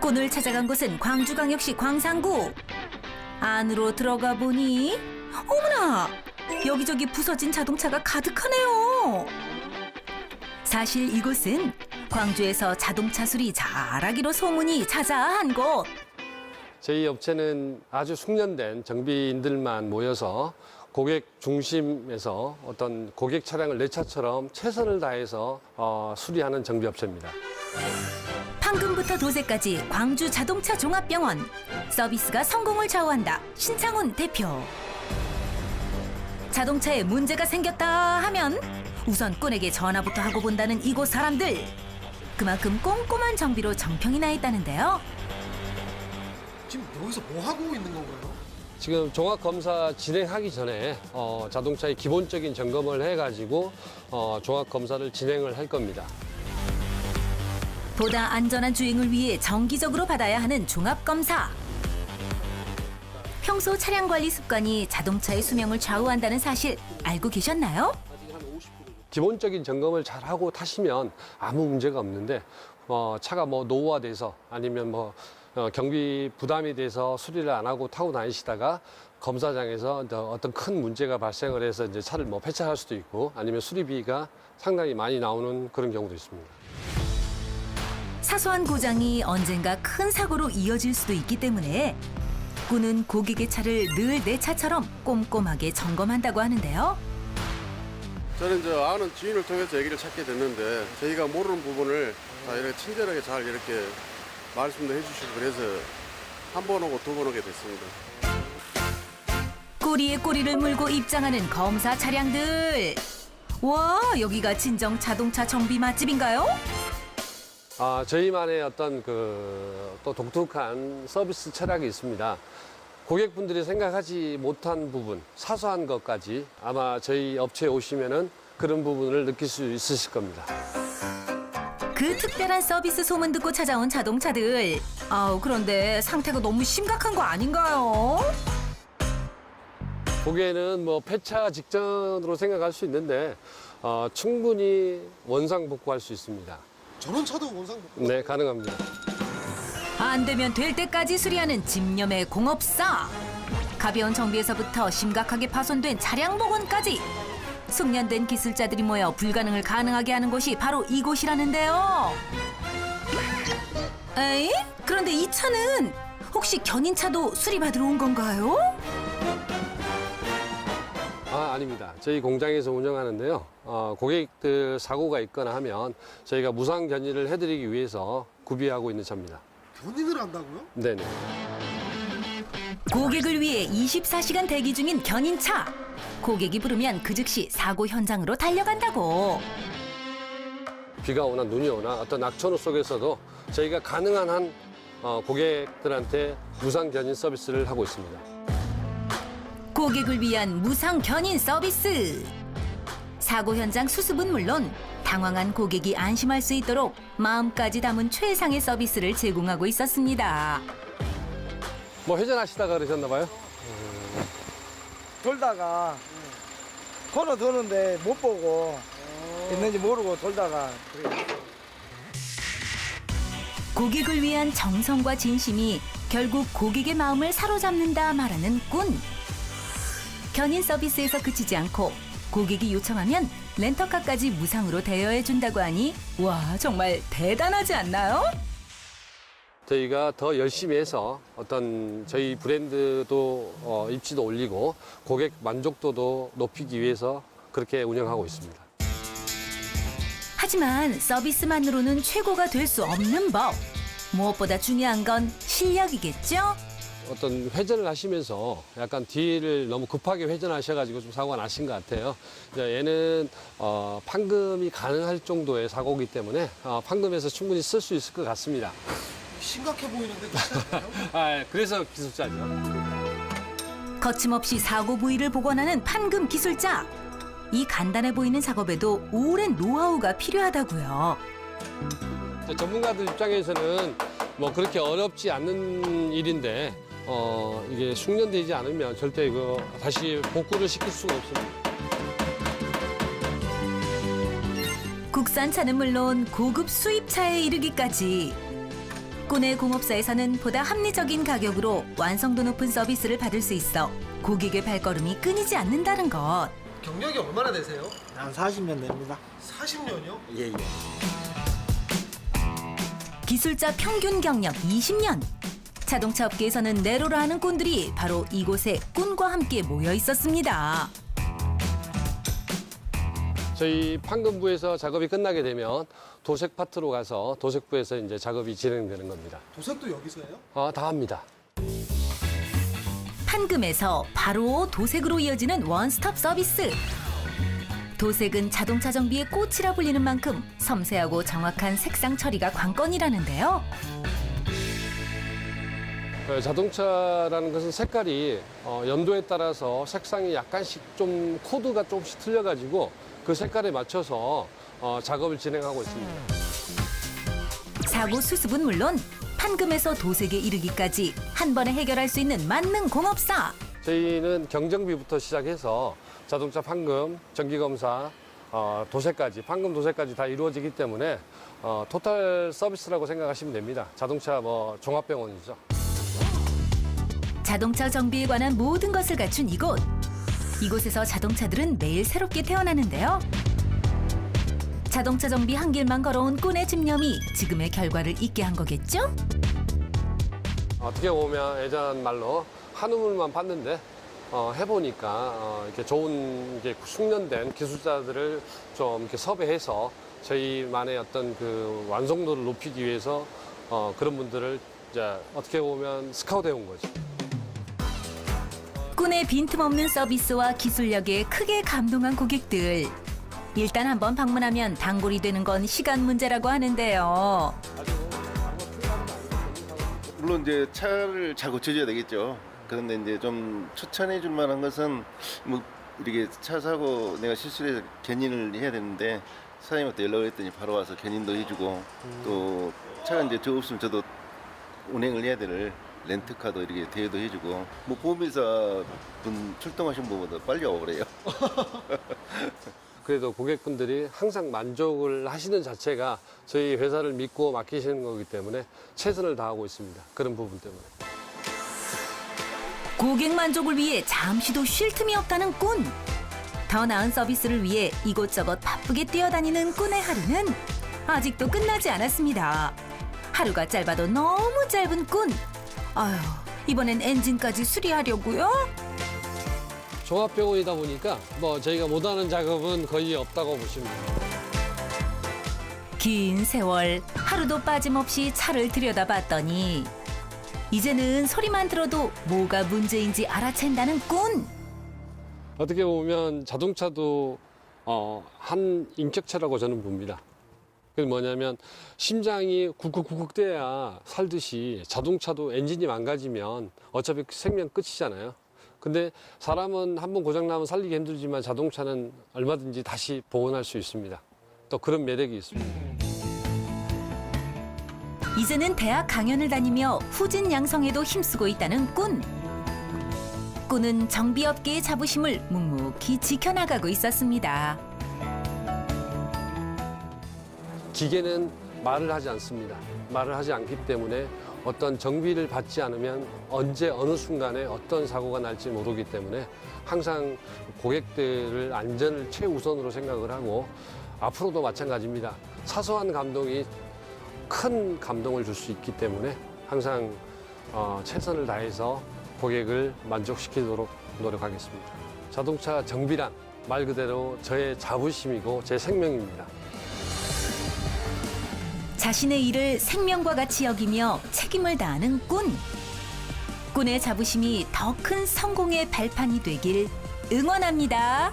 꾼을 찾아간 곳은 광주광역시 광산구. 안으로 들어가 보니 어머나! 여기저기 부서진 자동차가 가득하네요. 사실 이곳은 광주에서 자동차 수리 잘하기로 소문이 자자한 곳. 저희 업체는 아주 숙련된 정비인들만 모여서 고객 중심에서 어떤 고객 차량을 내 차처럼 최선을 다해서 수리하는 정비업체입니다. 판금부터 도색까지 광주 자동차 종합병원. 서비스가 성공을 좌우한다. 신창훈 대표. 자동차에 문제가 생겼다 하면 우선 꾼에게 전화부터 하고 본다는 이곳 사람들. 그만큼 꼼꼼한 정비로 정평이 나 있다는데요. 지금 여기서 뭐 하고 있는 건가요? 지금 종합검사 진행하기 전에 자동차의 기본적인 점검을 해가지고 종합검사를 진행을 할 겁니다. 보다 안전한 주행을 위해 정기적으로 받아야 하는 종합검사. 평소 차량 관리 습관이 자동차의 수명을 좌우한다는 사실 알고 계셨나요? 기본적인 점검을 잘 하고 타시면 아무 문제가 없는데 차가 뭐 노후화돼서 아니면 경비 부담이 돼서 수리를 안 하고 타고 다니시다가 검사장에서 어떤 큰 문제가 발생을 해서 이제 차를 폐차할 수도 있고 아니면 수리비가 상당히 많이 나오는 그런 경우도 있습니다. 사소한 고장이 언젠가 큰 사고로 이어질 수도 있기 때문에 꾼은 고객의 차를 늘 내 차처럼 꼼꼼하게 점검한다고 하는데요. 저는 아는 지인을 통해서 얘기를 찾게 됐는데 저희가 모르는 부분을 다 이렇게 친절하게 잘 이렇게 말씀도 해주시고 그래서 한 번 오고 두 번 오게 됐습니다. 꼬리에 꼬리를 물고 입장하는 검사 차량들. 와, 여기가 진정 자동차 정비 맛집인가요? 저희만의 어떤 또 독특한 서비스 철학이 있습니다. 고객분들이 생각하지 못한 부분, 사소한 것까지 아마 저희 업체에 오시면은 그런 부분을 느낄 수 있으실 겁니다. 그 특별한 서비스 소문 듣고 찾아온 자동차들. 그런데 상태가 너무 심각한 거 아닌가요? 보기에는 폐차 직전으로 생각할 수 있는데 충분히 원상복구할 수 있습니다. 저런 차도 원상복구? 네, 가능합니다. 안 되면 될 때까지 수리하는 집념의 공업사. 가벼운 정비에서부터 심각하게 파손된 차량 복원까지. 숙련된 기술자들이 모여 불가능을 가능하게 하는 곳이 바로 이곳이라는데요. 에이? 그런데 이 차는 혹시 견인차도 수리받으러 온 건가요? 아닙니다. 저희 공장에서 운영하는데요. 고객들 사고가 있거나 하면 저희가 무상 견인을 해드리기 위해서 구비하고 있는 차입니다. 견인을 한다고요? 네네. 고객을 위해 24시간 대기 중인 견인차. 고객이 부르면 그 즉시 사고 현장으로 달려간다고. 비가 오나 눈이 오나 어떤 낙천후 속에서도 저희가 가능한 한 고객들한테 무상 견인 서비스를 하고 있습니다. 고객을 위한 무상 견인 서비스. 사고 현장 수습은 물론 당황한 고객이 안심할 수 있도록 마음까지 담은 최상의 서비스를 제공하고 있었습니다. 회전하시다가 그러셨나 봐요? 돌다가 코너 도는데 못 보고 있는지 모르고 돌다가 고객을 위한 정성과 진심이 결국 고객의 마음을 사로잡는다 말하는 꾼. 견인 서비스에서 그치지 않고 고객이 요청하면 렌터카까지 무상으로 대여해준다고 하니 와, 정말 대단하지 않나요? 저희가 더 열심히 해서 어떤 저희 브랜드도 입지도 올리고 고객 만족도도 높이기 위해서 그렇게 운영하고 있습니다. 하지만 서비스만으로는 최고가 될 수 없는 법. 무엇보다 중요한 건 실력이겠죠? 어떤 회전을 하시면서 약간 뒤를 너무 급하게 회전하셔가지고 좀 사고가 나신 것 같아요. 얘는 판금이 가능할 정도의 사고이기 때문에 판금에서 충분히 쓸 수 있을 것 같습니다. 심각해 보이는데 그렇지 않나요? 그래서 기술자죠. 거침없이 사고 부위를 복원하는 판금 기술자. 이 간단해 보이는 작업에도 오랜 노하우가 필요하다고요. 전문가들 입장에서는 그렇게 어렵지 않는 일인데 이게 숙련되지 않으면 절대 이거 다시 복구를 시킬 수가 없습니다. 국산차는 물론 고급 수입차에 이르기까지 꾼의 공업사에서는 보다 합리적인 가격으로 완성도 높은 서비스를 받을 수 있어 고객의 발걸음이 끊이지 않는다는 것. 경력이 얼마나 되세요? 한 40년 됩니다. 40년이요? 예, 예. 기술자 평균 경력 20년. 자동차 업계에서는 내로라 하는 꾼들이 바로 이곳에 꾼과 함께 모여 있었습니다. 저희 판금부에서 작업이 끝나게 되면 도색 파트로 가서 도색부에서 이제 작업이 진행되는 겁니다. 도색도 여기서 해요? 다 합니다. 판금에서 바로 도색으로 이어지는 원스톱 서비스. 도색은 자동차 정비의 꽃이라 불리는 만큼 섬세하고 정확한 색상 처리가 관건이라는데요. 자동차라는 것은 색깔이 연도에 따라서 색상이 약간씩 좀 코드가 조금씩 틀려가지고 그 색깔에 맞춰서 작업을 진행하고 있습니다. 사고 수습은 물론 판금에서 도색에 이르기까지 한 번에 해결할 수 있는 만능 공업사. 저희는 경정비부터 시작해서 자동차 판금, 정기검사, 도색까지, 판금 도색까지 다 이루어지기 때문에 토탈 서비스라고 생각하시면 됩니다. 자동차 종합병원이죠. 자동차 정비에 관한 모든 것을 갖춘 이곳. 이곳에서 자동차들은 매일 새롭게 태어나는데요. 자동차 정비 한 길만 걸어온 꾼의 집념이 지금의 결과를 있게 한 거겠죠? 어떻게 보면 예전 말로 한우물만 봤는데 해보니까 이렇게 좋은 이게 숙련된 기술자들을 좀 이렇게 섭외해서 저희만의 어떤 그 완성도를 높이기 위해서 그런 분들을 이제 어떻게 보면 스카우트해 온 거죠. 꾼의 빈틈없는 서비스와 기술력에 크게 감동한 고객들. 일단 한번 방문하면 단골이 되는 건 시간 문제라고 하는데요. 물론 이제 차를 잘 고쳐줘야 되겠죠. 그런데 이제 좀 추천해 줄 만한 것은 뭐 이렇게 차 사고 내가 실수해서 견인을 해야 되는데 사장님한테 연락을 했더니 바로 와서 견인도 해주고 또 차가 이제 저 없으면 저도 운행을 해야 될 렌트카도 이렇게 대여도 해주고 뭐 보험회사 분 출동하신 분보다 빨리 와버려요. 그래도 고객분들이 항상 만족을 하시는 자체가 저희 회사를 믿고 맡기시는 거기 때문에 최선을 다하고 있습니다. 그런 부분 때문에. 고객 만족을 위해 잠시도 쉴 틈이 없다는 꾼. 더 나은 서비스를 위해 이곳저곳 바쁘게 뛰어다니는 꾼의 하루는 아직도 끝나지 않았습니다. 하루가 짧아도 너무 짧은 꾼. 아휴, 이번엔 엔진까지 수리하려고요? 종합병원이다 보니까 저희가 못하는 작업은 거의 없다고 보시면 됩니다. 긴 세월 하루도 빠짐없이 차를 들여다봤더니 이제는 소리만 들어도 뭐가 문제인지 알아챈다는 꾼. 어떻게 보면 자동차도 한 인격체라고 저는 봅니다. 그게 뭐냐면 심장이 쿡쿡쿡쿡 뛰어야 살듯이 자동차도 엔진이 망가지면 어차피 생명 끝이잖아요. 근데 사람은 한번 고장나면 살리기 힘들지만 자동차는 얼마든지 다시 복원할 수 있습니다. 또 그런 매력이 있습니다. 이제는 대학 강연을 다니며 후진 양성에도 힘쓰고 있다는 꾼. 꾼은 정비업계의 자부심을 묵묵히 지켜나가고 있었습니다. 기계는 말을 하지 않습니다. 말을 하지 않기 때문에 어떤 정비를 받지 않으면 언제 어느 순간에 어떤 사고가 날지 모르기 때문에 항상 고객들을 안전을 최우선으로 생각을 하고 앞으로도 마찬가지입니다. 사소한 감동이 큰 감동을 줄 수 있기 때문에 항상 최선을 다해서 고객을 만족시키도록 노력하겠습니다. 자동차 정비란 말 그대로 저의 자부심이고 제 생명입니다. 자신의 일을 생명과 같이 여기며 책임을 다하는 꾼. 꾼의 자부심이 더 큰 성공의 발판이 되길 응원합니다.